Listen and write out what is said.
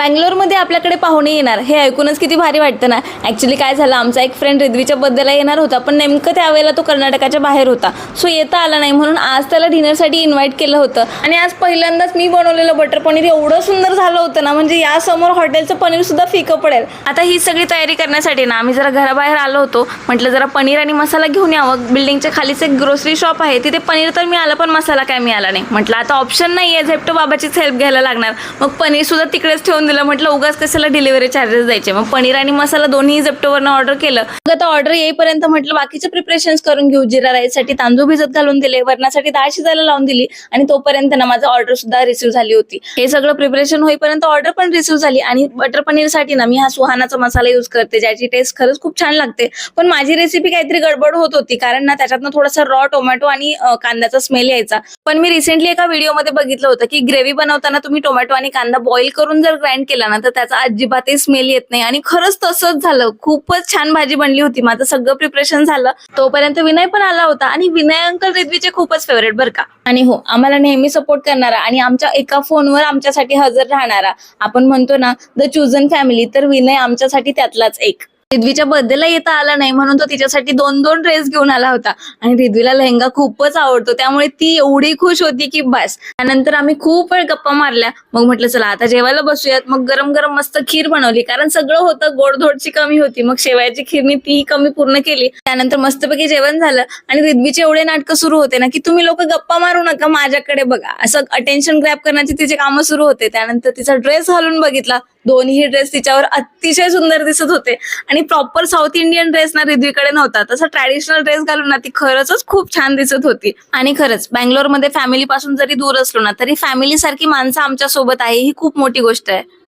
बंगलोरमध्ये आपल्याकडे पाहुणे येणार हे ऐकूनच किती भारी वाटतं ना. ॲक्च्युली काय झालं, आमचा एक फ्रेंड रिद्वीच्या बर्थडेला येणार होता, पण नेमकं त्यावेळेला तो कर्नाटकाच्या बाहेर होता, सो येता आला नाही. म्हणून आज त्याला डिनरसाठी इन्व्हाइट केलं होतं. आणि आज पहिल्यांदाच मी बनवलेलं बटर पनीर एवढं सुंदर झालं होतं ना, म्हणजे यासमोर हॉटेलचं पनीरसुद्धा फिकं पडेल. आता ही सगळी तयारी करण्यासाठी ना आम्ही जरा घराबाहेर आलो होतो. म्हटलं जरा पनीर आणि मसाला घेऊन यावं. बिल्डिंगच्या खालीच एक ग्रोसरी शॉप आहे, तिथे पनीर तर मिळालं पण मसाला काय मिळाला नाही. म्हटलं आता ऑप्शन नाही आहे, झेप्टो बाबाचीच हेल्प घ्यायला लागणार. मग पनीरसुद्धा तिकडेच ठेवून दिलं. म्हटलं उगाच कशाला डिलिव्हरी चार्जेस द्यायचे. मग पनीर आणि मसाला दोन्ही झेप्टोवरनं ऑर्डर केलं. मग आता ऑर्डर येईपर्यंत म्हटलं बाकीचे प्रिपरेशन्स करून घेऊ. जिरा राईससाठी तांदूळ भिजत घालून दिले, वरणासाठी डाळ शिजायला लावून दिली आणि तोपर्यंत ना माझं ऑर्डर सुद्धा रिसीव्ह झाली होती. हे सगळं प्रिपरेशन होईपर्यंत ऑर्डर पण रिसीव्ह झाली. आणि बटर पनीरसाठी ना मी हा सुहानाचा मसाला यूज करते, ज्याची टेस्ट खरंच खूप छान लागते. पण माझी रेसिपी काहीतरी गडबड होत होती, कारण ना त्याच्यातनं थोडासा रॉ टोमॅटो आणि कांद्याचा स्मेल यायचा. पण मी रिसेंटली एका व्हिडिओमध्ये बघितलं होतं की ग्रेव्ही बनवताना तुम्ही टोमॅटो आणि कांदा बॉईल करून जर ग्राइंड केला ना तर त्याचा अजिबातही स्मेल येत नाही. आणि खरंच तसंच झालं, खूपच छान भाजी बनली होती. माझं सगळं प्रिपरेशन झालं तोपर्यंत विनय पण आला होता. आणि विनय अंकल रिद्वीचे खूपच फेवरेट बरं का. आणि हो, आम्हाला नेहमी सपोर्ट करणारा आणि आमच्या एका फोनवर आमच्यासाठी हजर राहणारा, आपण म्हणतो ना द चूजन फॅमिली, तर विनय आमच्यासाठी त्यातलाच एक. रिद्वीच्या बर्थडेला येता आला नाही म्हणून तो तिच्यासाठी 2-2 ड्रेस घेऊन आला होता. आणि रिद्वीला लेहंगा खूपच आवडतो, त्यामुळे ती एवढी खुश होती की बस. त्यानंतर आम्ही खूप वेळ गप्पा मारल्या. मग म्हटलं चला आता जेवायला बसूयात. मग गरम गरम मस्त खीर बनवली, कारण सगळं होतं, गोडधोडची कमी होती. मग शेवयाची खीरनी ती कमी पूर्ण केली. त्यानंतर मस्तपैकी जेवण झालं. आणि रिद्वीचे एवढे नाटकं सुरू होते ना की तुम्ही लोक गप्पा मारू नका, माझ्याकडे बघा, असं अटेन्शन ग्रॅब करण्याची तिचे कामं सुरू होते. त्यानंतर तिचा ड्रेस घालून बघितला, दोन्ही ड्रेस तिच्यावर अतिशय सुंदर दिसत होते. आणि प्रॉपर साऊथ इंडियन ड्रेस ना रिद्वीकडे नव्हता, तसा ट्रॅडिशनल ड्रेस घालून ना ती खरंच खूप छान दिसत होती. आणि खरंच बँगलोरमध्ये फॅमिली पासून जरी दूर असलो ना तरी फॅमिली सारखी माणसं आमच्या सोबत आहे, ही खूप मोठी गोष्ट आहे.